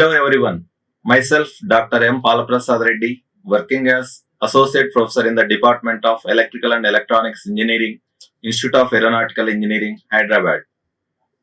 Hello everyone. Myself Dr. M. Prasad Reddy, working as Associate Professor in the Department of Electrical and Electronics Engineering, Institute of Aeronautical Engineering, Hyderabad.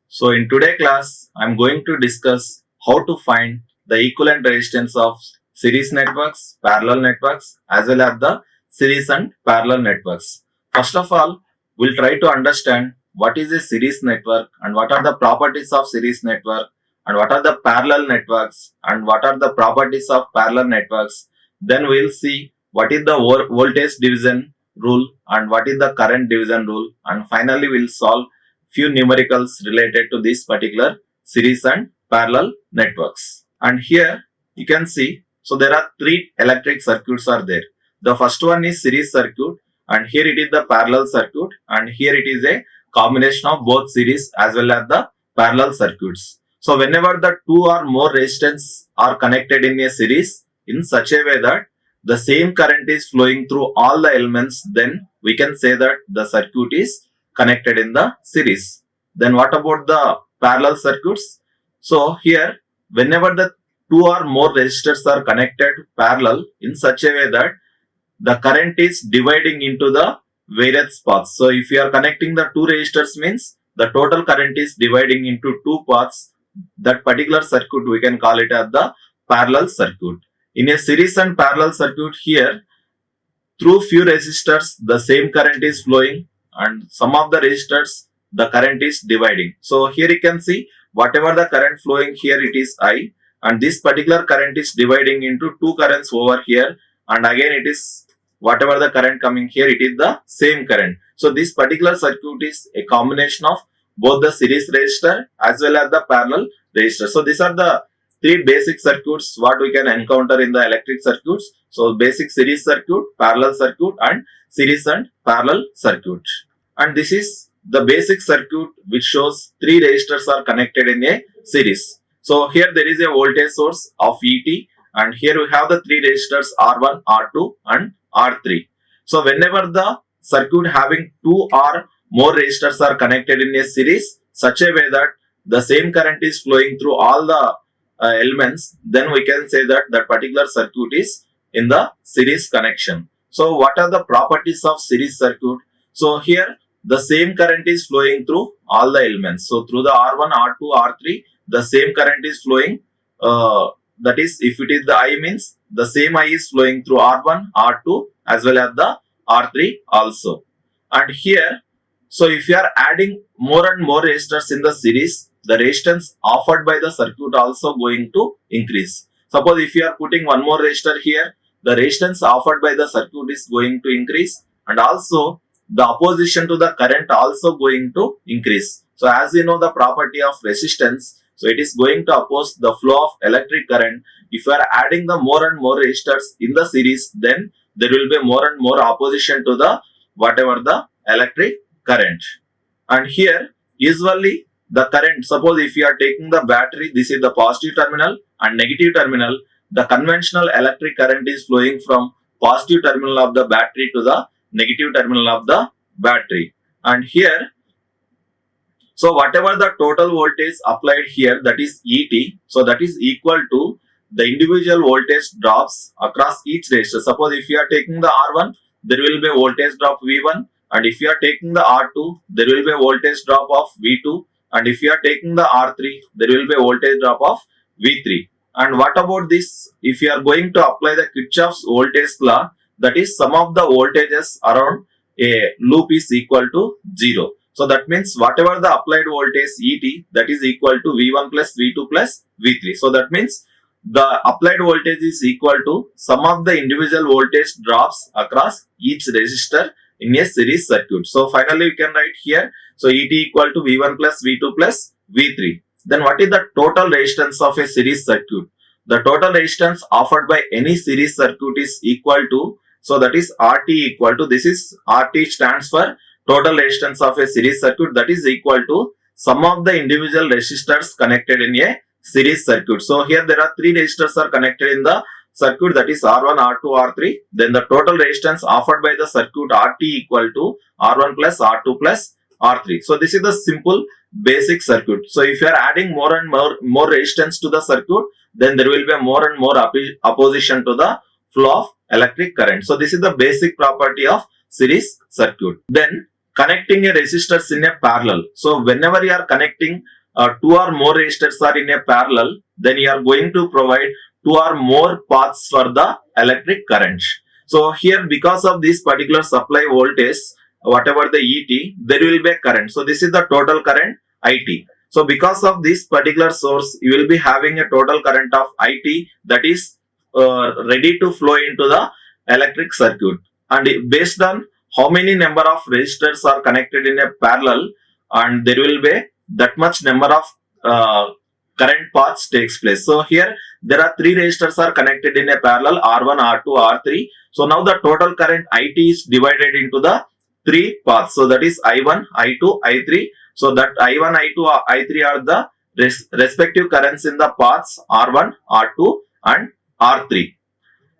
So in today's class, I am going to discuss how to find the equivalent resistance of series networks, parallel networks, as well as the series and parallel networks. First of all, we'll try to understand what is a series network and what are the properties of series network and what are the parallel networks and what are the properties of parallel networks. Then we'll see what is the voltage division rule and what is the current division rule, and finally we'll solve few numericals related to this particular series and parallel networks. And here you can see, so there are three electric circuits are there. The first one is series circuit, and here it is the parallel circuit, and here it is a combination of both series as well as the parallel circuits. So whenever the two or more resistance are connected in a series in such a way that the same current is flowing through all the elements, then we can say that the circuit is connected in the series. Then what about the parallel circuits? So here, whenever the two or more resistors are connected parallel in such a way that the current is dividing into the various paths. So if you are connecting the two resistors, means the total current is dividing into two paths. That particular circuit we can call it as the parallel circuit. In a series and parallel circuit, here through few resistors the same current is flowing, and some of the resistors the current is dividing. So here you can see whatever the current flowing here, it is I, and this particular current is dividing into two currents over here, and again it is whatever the current coming here, it is the same current. So this particular circuit is a combination of both the series resistor as well as the parallel resistor. So these are the three basic circuits what we can encounter in the electric circuits. So basic series circuit, parallel circuit, and series and parallel circuit. And this is the basic circuit which shows three resistors are connected in a series. So here there is a voltage source of ET, and here we have the three resistors R1, R2 and R3. So whenever the circuit having two or more resistors are connected in a series such a way that the same current is flowing through all the elements, then we can say that that particular circuit is in the series connection. So what are the properties of series circuit? So here the same current is flowing through all the elements. So through the R1, R2, R3, the same current is flowing. That is, if it is the I, means the same I is flowing through R1, R2 as well as the R3 also. And here, so if you are adding more and more resistors in the series, the resistance offered by the circuit also going to increase. Suppose if you are putting one more resistor here, the resistance offered by the circuit is going to increase, and also the opposition to the current also going to increase. So as you know the property of resistance, so it is going to oppose the flow of electric current. If you are adding the more and more resistors in the series, then there will be more and more opposition to the whatever the electric current. And here usually the current, suppose if you are taking the battery, this is the positive terminal and negative terminal, the conventional electric current is flowing from positive terminal of the battery to the negative terminal of the battery. And here, so whatever the total voltage applied here, that is ET, so that is equal to the individual voltage drops across each resistor. Suppose if you are taking the R1, there will be a voltage drop V1, and if you are taking the R2, there will be a voltage drop of V2, and if you are taking the R3, there will be a voltage drop of V3. And what about this? If you are going to apply the Kirchhoff's voltage law, that is sum of the voltages around a loop is equal to 0. So that means whatever the applied voltage ET, that is equal to V1 plus V2 plus V3. So that means the applied voltage is equal to sum of the individual voltage drops across each resistor in a series circuit. So finally we can write here, so ET equal to V1 plus V2 plus V3. Then what is the total resistance of a series circuit? The total resistance offered by any series circuit is equal to, so that is RT equal to, this is RT stands for total resistance of a series circuit, that is equal to sum of the individual resistors connected in a series circuit. So here there are three resistors are connected in the circuit, that is R1, R2, R3. Then the total resistance offered by the circuit RT equal to R1 plus R2 plus R3. So this is the simple basic circuit. So if you are adding more and more resistance to the circuit, then there will be more and more opposition to the flow of electric current. So this is the basic property of series circuit. Then connecting a resistors in a parallel. So whenever you are connecting two or more resistors are in a parallel, then you are going to provide two or more paths for the electric current. So here, because of this particular supply voltage, whatever the ET, there will be a current. So this is the total current IT. So because of this particular source, you will be having a total current of IT that is ready to flow into the electric circuit. And based on how many number of resistors are connected in a parallel, and there will be that much number of current paths takes place. So here there are three resistors are connected in a parallel, R1, R2, R3. So now the total current IT is divided into the three paths. So that is I1, I2, I3. So that I1, I2, I3 are the respective currents in the paths R1, R2 and R3.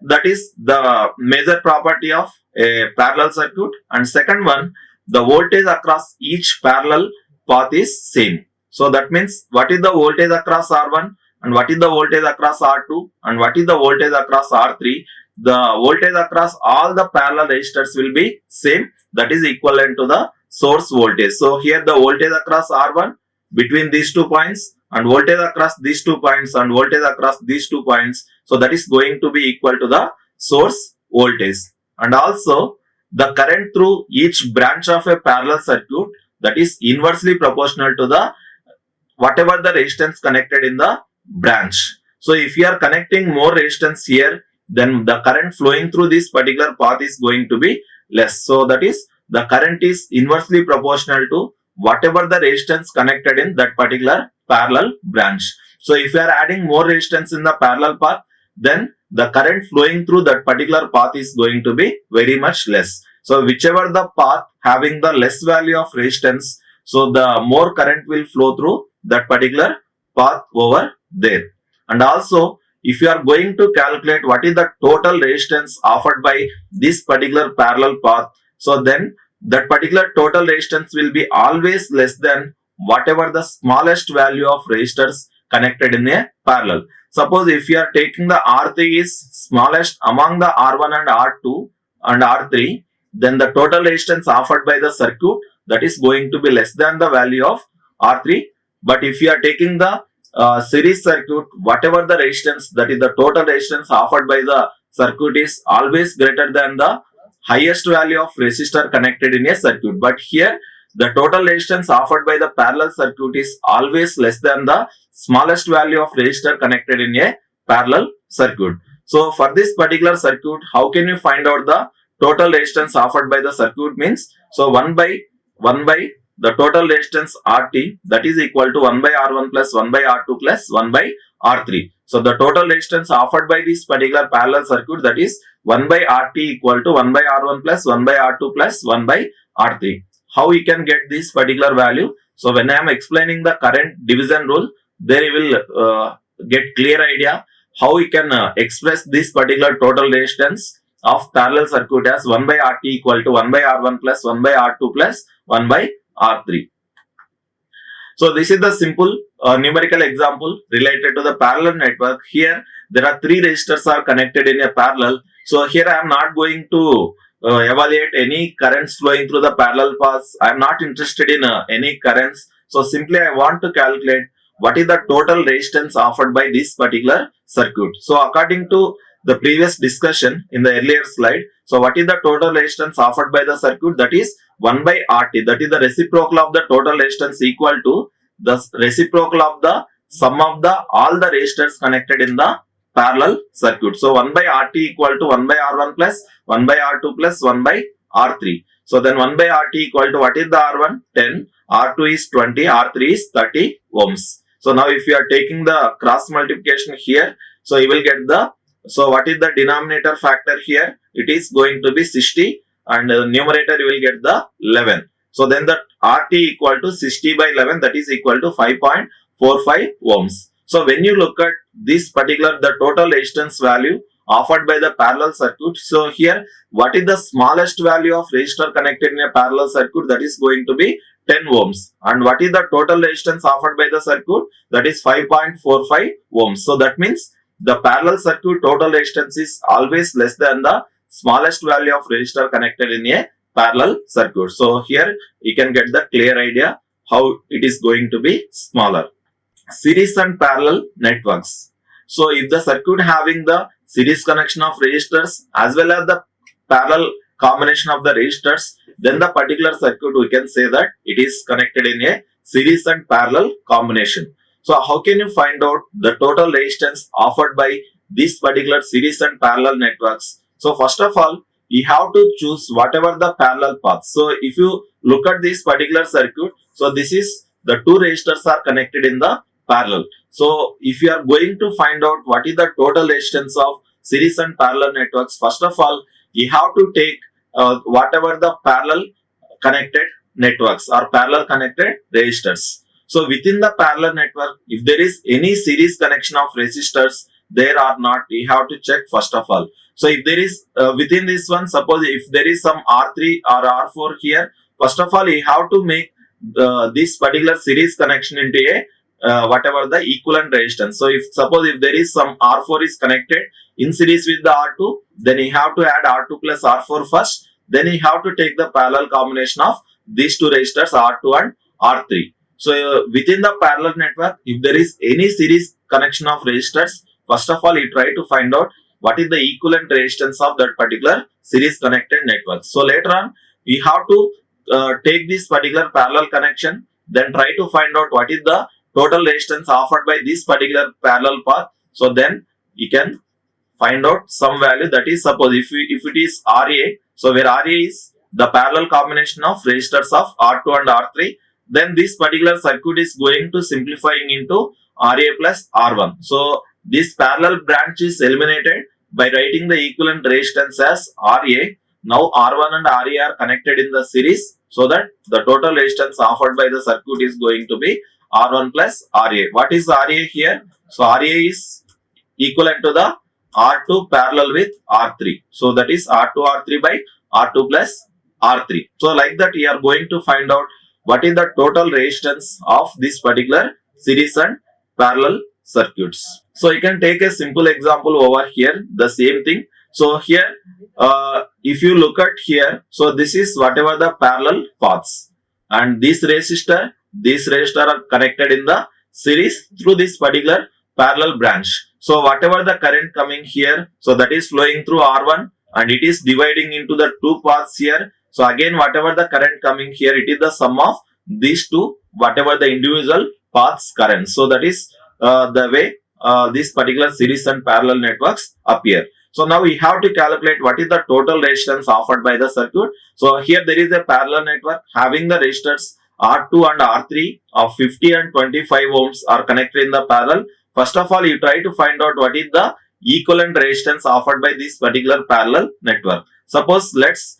That is the major property of a parallel circuit. And second one, the voltage across each parallel path is same. So that means what is the voltage across R1 and what is the voltage across R2 and what is the voltage across R3. The voltage across all the parallel resistors will be same, that is equivalent to the source voltage. So here the voltage across R1 between these 2 points and voltage across these 2 points and voltage across these 2 points. So that is going to be equal to the source voltage. And also the current through each branch of a parallel circuit, that is inversely proportional to the whatever the resistance connected in the branch. So if you are connecting more resistance here, then the current flowing through this particular path is going to be less. So that is the current is inversely proportional to whatever the resistance connected in that particular parallel branch. So if you are adding more resistance in the parallel path, then the current flowing through that particular path is going to be very much less. So whichever the path having the less value of resistance, so the more current will flow through that particular path over there. And also if you are going to calculate what is the total resistance offered by this particular parallel path, so then that particular total resistance will be always less than whatever the smallest value of resistors connected in a parallel. Suppose if you are taking the R3 is smallest among the R1 and R2 and R3, then the total resistance offered by the circuit, that is going to be less than the value of R3. But if you are taking the series circuit, whatever the resistance, that is the total resistance offered by the circuit is always greater than the highest value of resistor connected in a circuit. But here the total resistance offered by the parallel circuit is always less than the smallest value of resistor connected in a parallel circuit. So for this particular circuit, how can you find out the total resistance offered by the circuit means? So 1 by the total resistance RT, that is equal to 1 by R1 plus 1 by R2 plus 1 by R3. So the total resistance offered by this particular parallel circuit, that is 1 by RT equal to 1 by R1 plus 1 by R2 plus 1 by R3. How we can get this particular value? So when I am explaining the current division rule, there you will get clear idea how we can express this particular total resistance of parallel circuit as 1 by RT equal to 1 by R1 plus 1 by R2 plus 1 by R3. So this is the simple numerical example related to the parallel network. Here there are three resistors are connected in a parallel. So here I am not going to evaluate any currents flowing through the parallel paths. I am not interested in any currents. So simply I want to calculate what is the total resistance offered by this particular circuit. So according to the previous discussion in the earlier slide, so what is the total resistance offered by the circuit? That is 1 by RT, that is the reciprocal of the total resistance equal to the reciprocal of the sum of the all the resistors connected in the parallel circuit. So 1 by RT equal to 1 by R1 plus 1 by R2 plus 1 by R3. So then 1 by RT equal to what is the R1? 10, R2 is 20, R3 is 30 ohms. So now if you are taking the cross multiplication here, so you will get the, so what is the denominator factor here? It is going to be 60 and the numerator you will get the 11. So then the RT equal to 60 by 11, that is equal to 5.45 ohms. So when you look at this particular, the total resistance value offered by the parallel circuit. So here what is the smallest value of resistor connected in a parallel circuit? That is going to be 10 ohms. And what is the total resistance offered by the circuit? That is 5.45 ohms. So that means the parallel circuit total resistance is always less than the smallest value of resistor connected in a parallel circuit. So here you can get the clear idea how it is going to be smaller. Series and parallel networks. So if the circuit having the series connection of resistors as well as the parallel combination of the resistors, then the particular circuit we can say that it is connected in a series and parallel combination. So how can you find out the total resistance offered by this particular series and parallel networks? So first of all, you have to choose whatever the parallel path. So if you look at this particular circuit, so this is the two resistors are connected in the parallel. So if you are going to find out what is the total resistance of series and parallel networks, first of all, you have to take whatever the parallel connected networks or parallel connected resistors. So within the parallel network, if there is any series connection of resistors, there or not, you have to check first of all. So if there is within this one, suppose if there is some R3 or R4 here, first of all, you have to make this particular series connection into a whatever the equivalent resistance. So if suppose if there is some R4 is connected in series with the R2, then you have to add R2 plus R4 first. Then you have to take the parallel combination of these two resistors R2 and R3. So within the parallel network, if there is any series connection of resistors, first of all you try to find out what is the equivalent resistance of that particular series connected network. So later on, we have to take this particular parallel connection, then try to find out what is the total resistance offered by this particular parallel path. So then you can find out some value, that is suppose if it is Ra, so where Ra is the parallel combination of resistors of R2 and R3, then this particular circuit is going to simplifying into Ra plus R1. So this parallel branch is eliminated by writing the equivalent resistance as Ra. Now R1 and Ra are connected in the series, so that the total resistance offered by the circuit is going to be R1 plus Ra. What is Ra here? So Ra is equivalent to the R2 parallel with R3. So that is R2 R3 by R2 plus R3. So like that you are going to find out what is the total resistance of this particular series and parallel circuits. So you can take a simple example over here, the same thing. So here if you look at here, so this is whatever the parallel paths, and this resistor are connected in the series through this particular parallel branch. So whatever the current coming here, so that is flowing through R1 and it is dividing into the two paths here. So again whatever the current coming here, it is the sum of these two, whatever the individual paths current. So that is the way this particular series and parallel networks appear. So now we have to calculate what is the total resistance offered by the circuit. So here there is a parallel network having the resistors R2 and R3 of 50 and 25 ohms are connected in the parallel. First of all, you try to find out what is the equivalent resistance offered by this particular parallel network. Suppose let's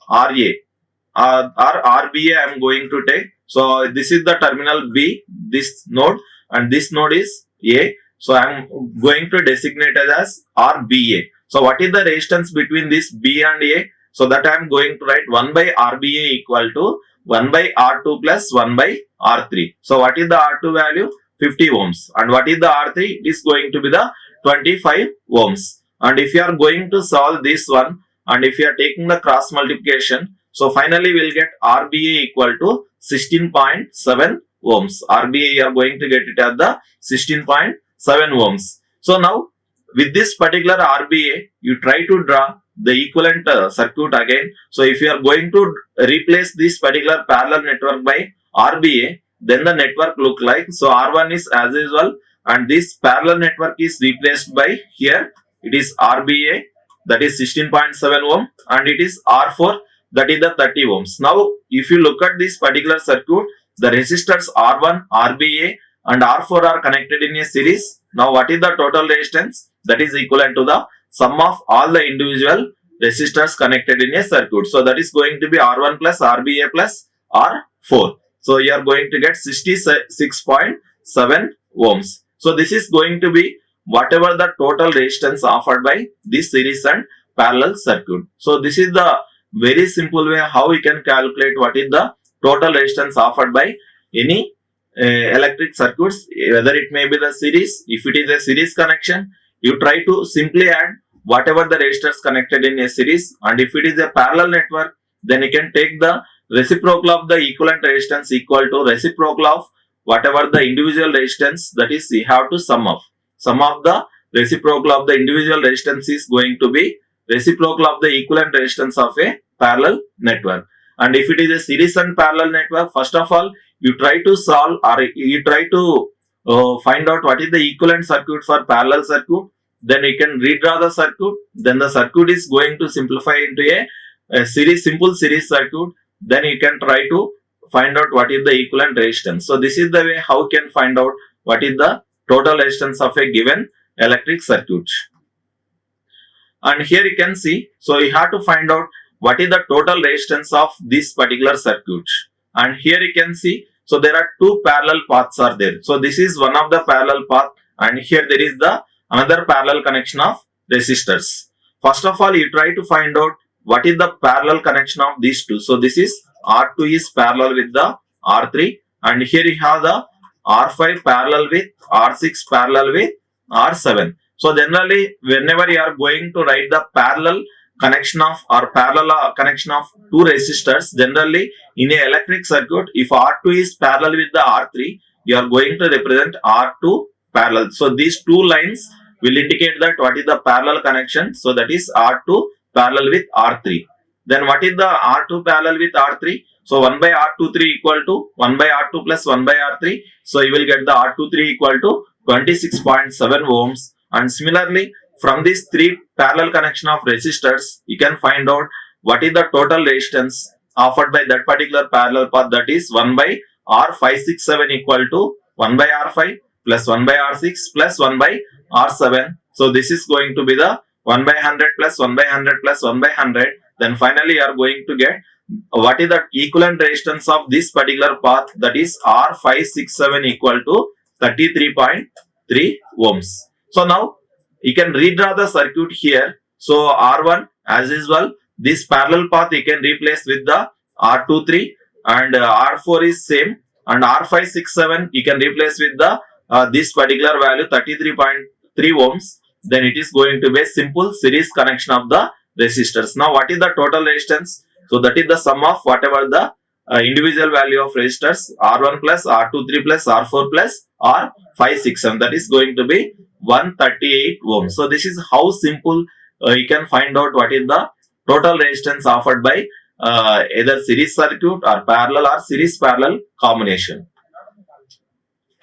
Ra or RBA I am going to take. So this is the terminal B, this node, and this node is A. So I am going to designate it as RBA. So what is the resistance between this B and A? So that I am going to write 1 by RBA equal to 1 by R2 plus 1 by R3. So what is the R2 value? 50 ohms. And what is the R3? It is going to be the 25 ohms. And if you are going to solve this one, and if you are taking the cross multiplication, so finally we will get RBA equal to 16.7 ohms. RBA you are going to get it at the 16.7 ohms. So now with this particular RBA, you try to draw the equivalent circuit again. So if you are going to replace this particular parallel network by RBA, then the network look like, so R1 is as usual, and this parallel network is replaced by here, it is RBA, that is 16.7 ohm, and it is R4, that is the 30 ohms. Now if you look at this particular circuit, the resistors R1, RBA and R4 are connected in a series. Now what is the total resistance? That is equivalent to the sum of all the individual resistors connected in a circuit. So that is going to be R1 plus RBA plus R4. So you are going to get 66.7 ohms. So this is going to be whatever the total resistance offered by this series and parallel circuit. So this is the very simple way how we can calculate what is the total resistance offered by any electric circuits, whether it may be the series. If it is a series connection, you try to simply add whatever the resistors connected in a series, and if it is a parallel network, then you can take the reciprocal of the equivalent resistance equal to reciprocal of whatever the individual resistance, that is you have to sum of the reciprocal of the individual resistance is going to be reciprocal of the equivalent resistance of a parallel network. And if it is a series and parallel network, first of all you try to solve, or you try to find out what is the equivalent circuit for parallel circuit. Then you can redraw the circuit. Then the circuit is going to simplify into a simple series circuit. Then you can try to find out what is the equivalent resistance. So this is the way how you can find out what is the total resistance of a given electric circuit. And here you can see, so you have to find out what is the total resistance of this particular circuit. And here you can see, so there are two parallel paths are there. So this is one of the parallel path, and here there is the another parallel connection of resistors. First of all, you try to find out what is the parallel connection of these two. So this is R2 is parallel with the R3, and here you have the R5 parallel with R6 parallel with R7. So generally, whenever you are going to write the parallel connection of or parallel connection of two resistors, generally in a electric circuit, if R2 is parallel with the R3, you are going to represent R2 parallel. So these two lines will indicate that what is the parallel connection. So that is R2 parallel with R3. Then what is the R2 parallel with R3? So 1 by R23 equal to 1 by R2 plus 1 by R3. So you will get the R23 equal to 26.7 ohms. And similarly, from these three parallel connection of resistors, you can find out what is the total resistance offered by that particular parallel path, that is 1 by R567 equal to 1 by R5 plus 1 by R6 plus 1 by R7. So this is going to be the 1 by 100 plus 1 by 100 plus 1 by 100. Then finally you are going to get what is the equivalent resistance of this particular path, that is R567 equal to 33.3 ohms. So now you can redraw the circuit here. So R1 as usual, this parallel path you can replace with the R23, and R4 is same, and R567 you can replace with the this particular value 33.3 ohms. Then it is going to be a simple series connection of the resistors. Now what is the total resistance? So that is the sum of whatever the individual value of resistors, R1 plus R23 plus R4 plus R567, that is going to be 138 ohms. So this is how simple you can find out what is the total resistance offered by either series circuit or parallel or series parallel combination.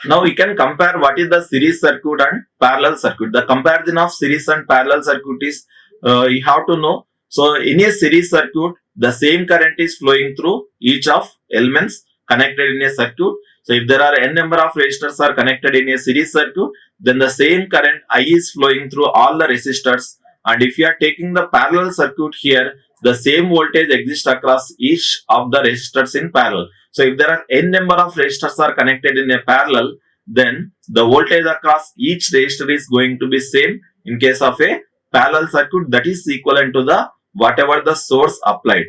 Now we can compare what is the series circuit and parallel circuit. The comparison of series and parallel circuit is you have to know. So in a series circuit, the same current is flowing through each of elements connected in a circuit. So if there are n number of resistors are connected in a series circuit, then the same current I is flowing through all the resistors. And if you are taking the parallel circuit here, the same voltage exists across each of the resistors in parallel. So if there are n number of resistors are connected in a parallel, then the voltage across each resistor is going to be same. In case of a parallel circuit, that is equivalent to the whatever the source applied.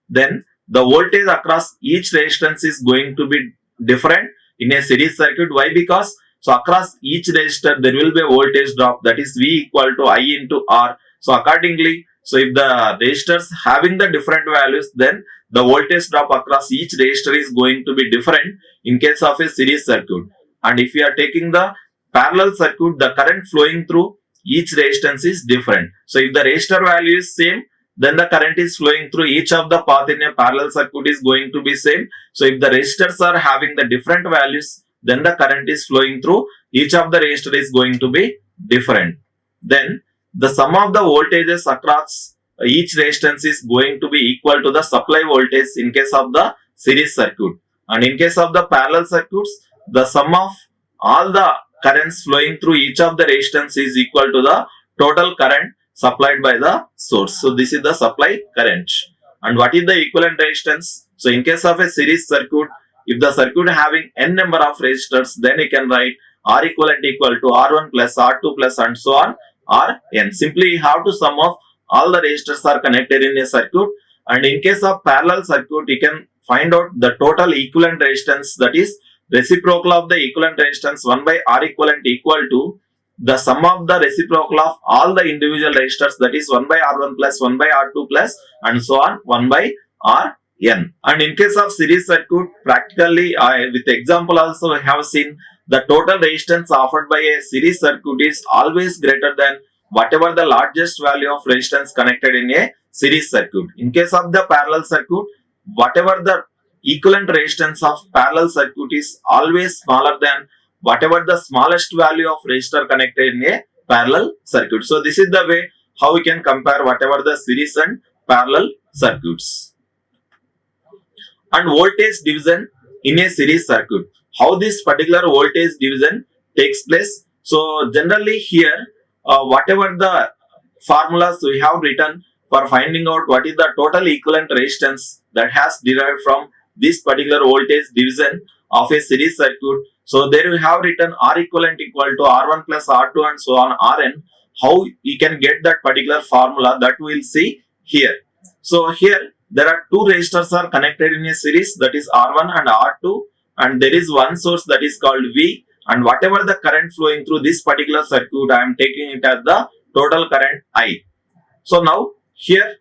Then the voltage across each resistance is going to be different in a series circuit. Why? Because so across each resistor there will be a voltage drop, that is V equal to I into R. So accordingly, so if the resistors having the different values, then the voltage drop across each resistor is going to be different in case of a series circuit. And if you are taking the parallel circuit, the current flowing through each resistance is different. So if the resistor value is same, then the current is flowing through each of the path in a parallel circuit is going to be same. So if the resistors are having the different values, then the current is flowing through each of the resistor is going to be different. Then the sum of the voltages across each resistance is going to be equal to the supply voltage in case of the series circuit. And in case of the parallel circuits, the sum of all the currents flowing through each of the resistance is equal to the total current supplied by the source. So this is the supply current. And what is the equivalent resistance? So in case of a series circuit, if the circuit having n number of resistors, then you can write R equivalent equal to R1 plus R2 plus and so on Rn. Simply you have to sum of all the resistors are connected in a circuit. And in case of parallel circuit, you can find out the total equivalent resistance, that is reciprocal of the equivalent resistance 1 by R equivalent equal to the sum of the reciprocal of all the individual resistors, that is 1 by R1 plus 1 by R2 plus and so on 1 by Rn. And in case of series circuit, practically with example also we have seen the total resistance offered by a series circuit is always greater than whatever the largest value of resistance connected in a series circuit. In case of the parallel circuit, whatever the equivalent resistance of parallel circuit is always smaller than whatever the smallest value of resistor connected in a parallel circuit. So this is the way how we can compare whatever the series and parallel circuits. And voltage division in a series circuit. How this particular voltage division takes place? So generally here, whatever the formulas we have written for finding out what is the total equivalent resistance that has derived from this particular voltage division of a series circuit. So there we have written R equivalent equal to R1 plus R2 and so on Rn. How you can get that particular formula, that we will see here. So here there are two resistors are connected in a series, that is R1 and R2, and there is one source that is called V, and whatever the current flowing through this particular circuit, I am taking it as the total current I. So now here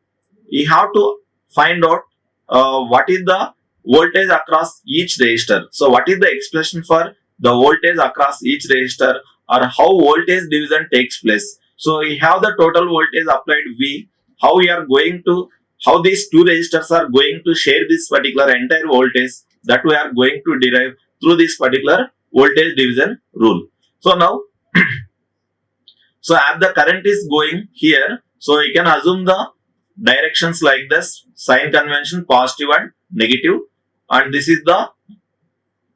you have to find out what is the voltage across each resistor. So what is the expression for the voltage across each resistor, or how voltage division takes place. So we have the total voltage applied V, how we are going to, how these two resistors are going to share this particular entire voltage, that we are going to derive through this particular voltage division rule. So now, so as the current is going here, so you can assume the directions like this, sign convention positive and negative, and this is the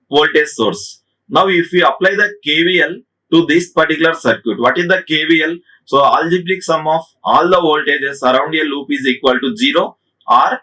voltage source. Now if we apply the KVL to this particular circuit, what is the KVL? So algebraic sum of all the voltages around a loop is equal to 0, or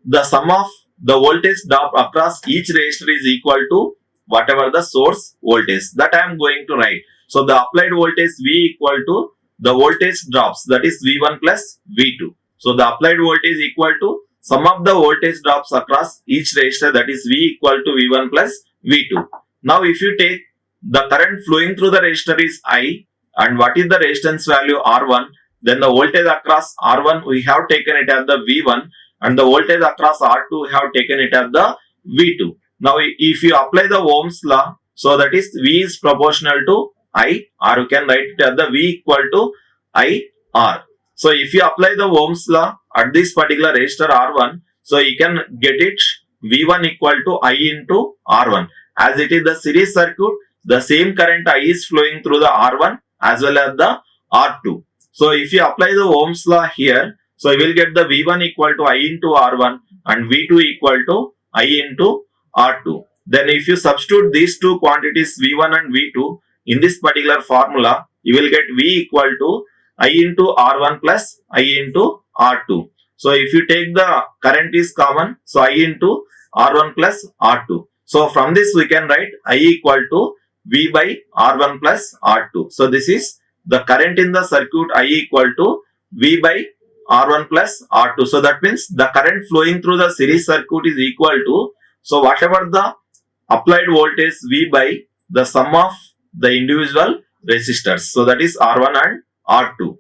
the sum of the voltage drop across each resistor is equal to whatever the source voltage, that I am going to write. So the applied voltage V equal to the voltage drops, that is V1 plus V2. So the applied voltage equal to sum of the voltage drops across each resistor, that is V equal to V1 plus V2. Now if you take the current flowing through the resistor is I, and what is the resistance value R1, then the voltage across R1 we have taken it as the V1, and the voltage across R2 we have taken it as the V2. Now if you apply the Ohms law, so that is V is proportional to I, or you can write it as the V equal to IR. So if you apply the Ohms law at this particular resistor R1, so you can get it V1 equal to I into R1. As it is the series circuit, the same current I is flowing through the R1 as well as the R2. So if you apply the Ohms law here, so you will get the V1 equal to I into R1 and V2 equal to I into R2. Then if you substitute these two quantities V1 and V2 in this particular formula, you will get V equal to I into R1 plus I into R2. So if you take the current is common, so I into R1 plus R2. So from this we can write I equal to V by R1 plus R2. So this is the current in the circuit I equal to V by R1 plus R2. So that means the current flowing through the series circuit is equal to, so whatever the applied voltage V by the sum of the individual resistors. So that is R1 and R2.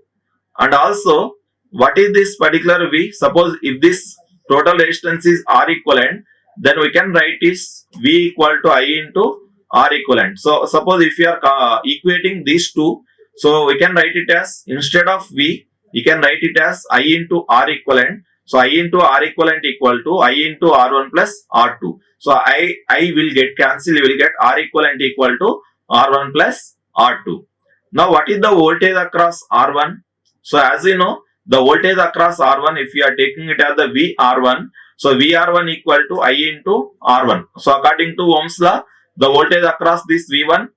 And also, what is this particular V? Suppose if this total resistance is R equivalent, then we can write is V equal to I into R equivalent. So suppose if you are equating these two, so we can write it as, instead of V, you can write it as I into R equivalent. So I into R equivalent equal to I into R1 plus R2. So I will get cancelled, you will get R equivalent equal to R1 plus R2. Now what is the voltage across R1? So as you know, the voltage across R1, if you are taking it as the VR1, so VR1 equal to I into R1. So according to Ohm's law, the voltage across this V1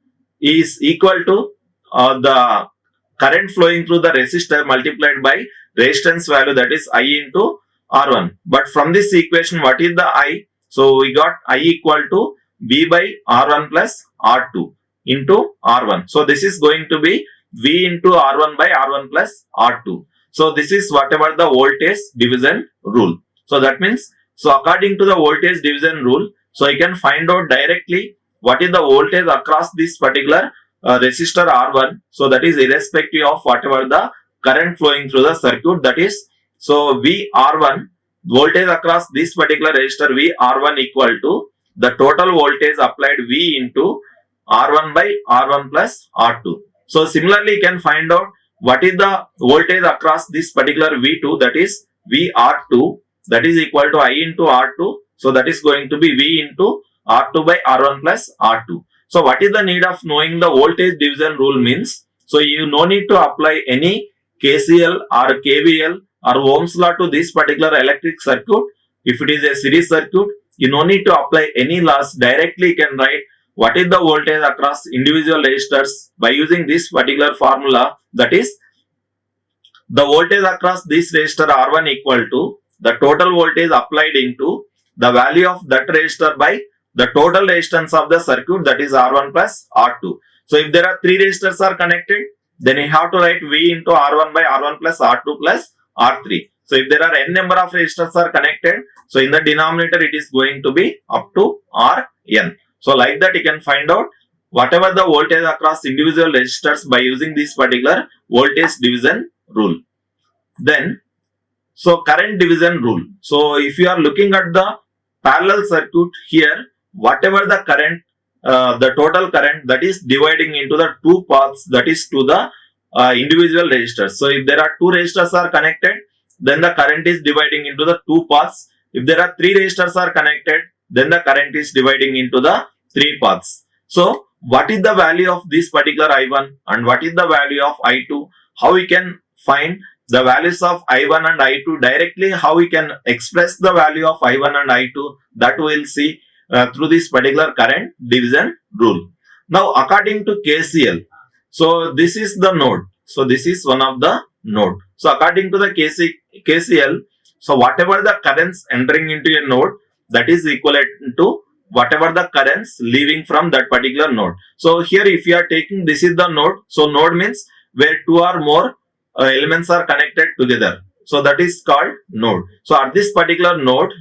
is equal to the current flowing through the resistor multiplied by resistance value, that is I into R1. But from this equation, what is the I? So we got I equal to V by R1 plus R2 into R1. So this is going to be V into R1 by R1 plus R2. So this is whatever the voltage division rule. So that means, So according to the voltage division rule, so I can find out directly what is the voltage across this particular resistor R1. So that is irrespective of whatever the current flowing through the circuit, that is, so V R1, voltage across this particular resistor V R1 equal to the total voltage applied V into R1 by R1 plus R2. So similarly you can find out what is the voltage across this particular V2, that is VR2, that is equal to I into R2. So that is going to be V into R2 by R1 plus R2. So what is the need of knowing the voltage division rule means? So you no need to apply any KCL or KVL or Ohms law to this particular electric circuit. If it is a series circuit, you no need to apply any laws. Directly you can write what is the voltage across individual resistors by using this particular formula, that is, the voltage across this resistor R1 equal to the total voltage applied into the value of that resistor by the total resistance of the circuit, that is R1 plus R2. So if there are three resistors are connected, then you have to write V into R1 by R1 plus R2 plus R3. So if there are n number of resistors are connected, so in the denominator it is going to be up to Rn. So like that you can find out whatever the voltage across individual resistors by using this particular voltage division rule. Then, so current division rule. So if you are looking at the parallel circuit here, whatever the current, the total current that is dividing into the two paths, that is to the individual resistors. So if there are two resistors are connected, then the current is dividing into the two paths. If there are three resistors are connected, then the current is dividing into the three paths. So what is the value of this particular I1 and what is the value of I2? How we can find the values of I1 and I2 directly? How we can express the value of I1 and I2? That we will see through this particular current division rule. Now according to KCL, so this is the node. So this is one of the node. So according to the KCL, so whatever the currents entering into a node, that is equivalent to whatever the currents leaving from that particular node. So here if you are taking, this is the node. So node means where two or more elements are connected together. So that is called node. So at this particular node,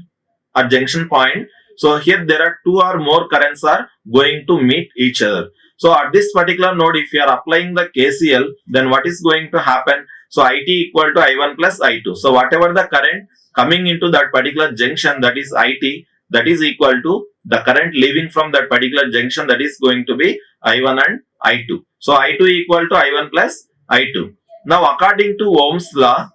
at junction point, so here there are two or more currents are going to meet each other. So at this particular node, if you are applying the KCL, then what is going to happen? So IT equal to I1 plus I2. So whatever the current coming into that particular junction, that is IT, that is equal to the current leaving from that particular junction, that is going to be I1 and I2. So I2 equal to I1 plus I2. Now according to Ohm's law,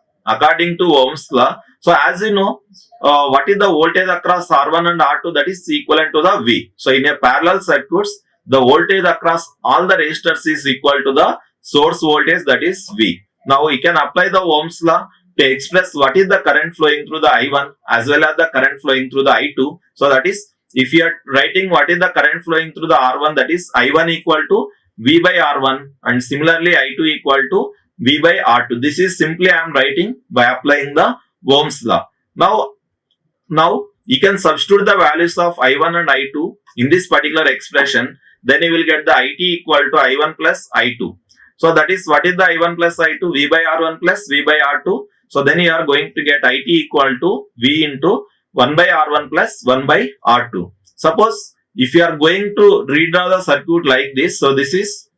so as you know, what is the voltage across R1 and R2? That is equivalent to the V. So in a parallel circuits, the voltage across all the resistors is equal to the source voltage, that is V. Now we can apply the Ohm's law to express what is the current flowing through the I1 as well as the current flowing through the I2. So that is, if you are writing what is the current flowing through the R1, that is I1 equal to V by R1, and similarly I2 equal to V by R2. This is simply I am writing by applying the Ohm's law. Now you can substitute the values of I1 and I2 in this particular expression. Then you will get the IT equal to I1 plus I2. So that is, what is the I1 plus I2? V by R1 plus V by R2. So then you are going to get IT equal to V into 1 by R1 plus 1 by R2. Suppose if you are going to redraw the circuit like this, so this is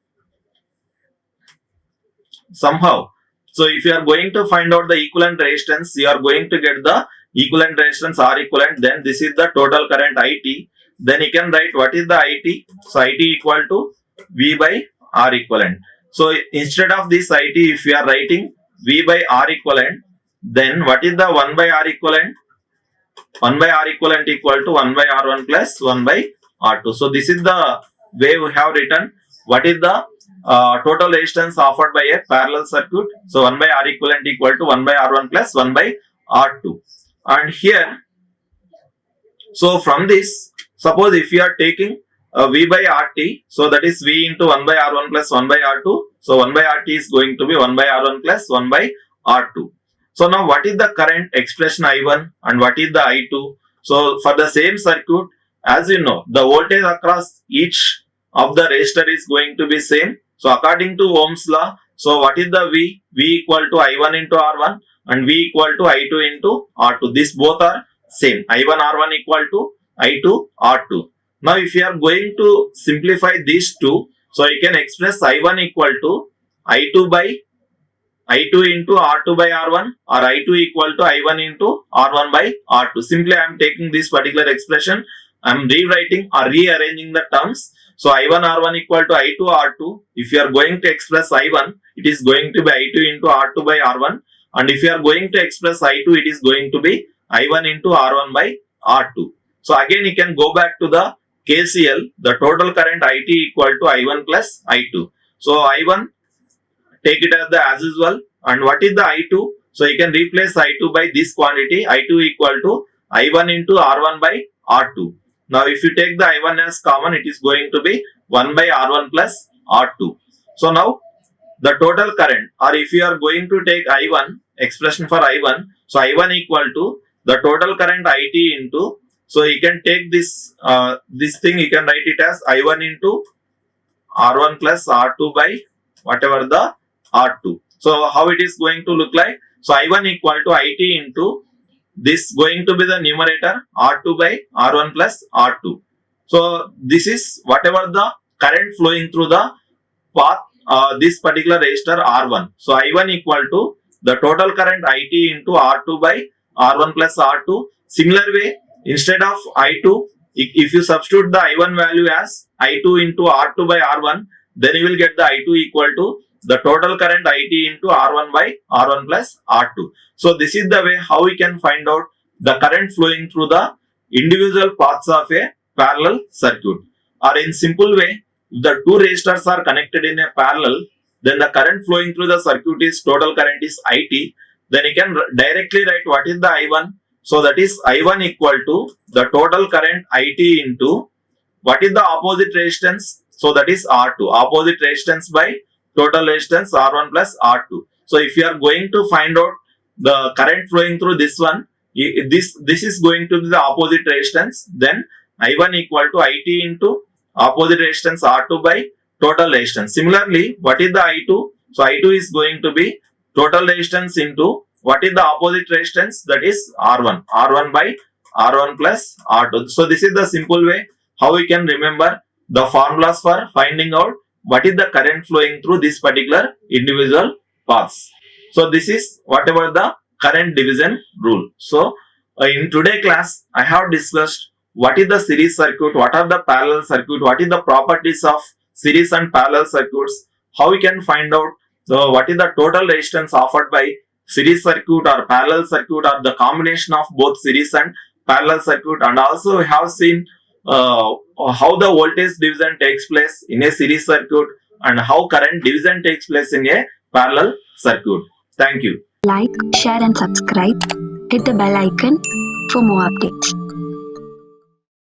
somehow. So if you are going to find out the equivalent resistance, you are going to get the equivalent resistance R equivalent. Then this is the total current IT. Then you can write what is the IT. So IT equal to V by R equivalent. So instead of this IT, if you are writing V by R equivalent, then what is the 1 by R equivalent? 1 by R equivalent equal to 1 by R1 plus 1 by R2. So this is the way we have written what is the total resistance offered by a parallel circuit. So 1 by R equivalent equal to 1 by R1 plus 1 by R2. And here, so from this, suppose if you are taking V by RT, so that is V into 1 by R1 plus 1 by R2. So 1 by RT is going to be 1 by R1 plus 1 by R2. So now what is the current expression I1 and what is the I2? So for the same circuit, as you know, the voltage across each of the resistor is going to be same. So according to Ohm's law, so what is the V? V equal to I1 into R1 and V equal to I2 into R2. These both are same. I1 R1 equal to I2 R2. Now if you are going to simplify these two, so you can express I1 equal to I2 by I2 into R2 by R1 or I2 equal to I1 into R1 by R2. Simply I am taking this particular expression, I am rewriting or rearranging the terms. So I1 R1 equal to I2 R2. If you are going to express I1, it is going to be I2 into R2 by R1. And if you are going to express I2, it is going to be I1 into R1 by R2. So again you can go back to the KCL, the total current IT equal to I1 plus I2. So I1, take it as the as usual, and what is the I2? So you can replace I2 by this quantity, I2 equal to I1 into R1 by R2. Now if you take the I1 as common, it is going to be 1 by R1 plus R2. So now the total current, or if you are going to take I1, expression for I1, so I1 equal to the total current IT into, so you can take this this thing, you can write it as I1 into R1 plus R2 by whatever the R2. So how it is going to look like? So I1 equal to IT into this going to be the numerator R2 by R1 plus R2. So this is whatever the current flowing through the path this particular resistor R1. So I1 equal to the total current IT into R2 by R1 plus R2. Similar way, instead of I2, if you substitute the I1 value as I2 into R2 by R1, then you will get the I2 equal to the total current IT into R1 by R1 plus R2. So this is the way how we can find out the current flowing through the individual paths of a parallel circuit. Or in simple way, if the two resistors are connected in a parallel, then the current flowing through the circuit is total current is IT. Then you can directly write what is the I1. So that is I1 equal to the total current IT into what is the opposite resistance. So that is R2. Opposite resistance by total resistance R1 plus R2. So if you are going to find out the current flowing through this one, this is going to be the opposite resistance. Then I1 equal to IT into opposite resistance R2 by total resistance. Similarly, what is the I2? So I2 is going to be total resistance into what is the opposite resistance, that is R1. R1 by R1 plus R2. So this is the simple way how we can remember the formulas for finding out what is the current flowing through this particular individual paths. So this is whatever the current division rule. So in today class, I have discussed what is the series circuit, what are the parallel circuit, what is the properties of series and parallel circuits, how we can find out what is the total resistance offered by series circuit or parallel circuit, or the combination of both series and parallel circuit, and also we have seen how the voltage division takes place in a series circuit and how current division takes place in a parallel circuit. Thank you. Like, share and subscribe. Hit the bell icon for more updates.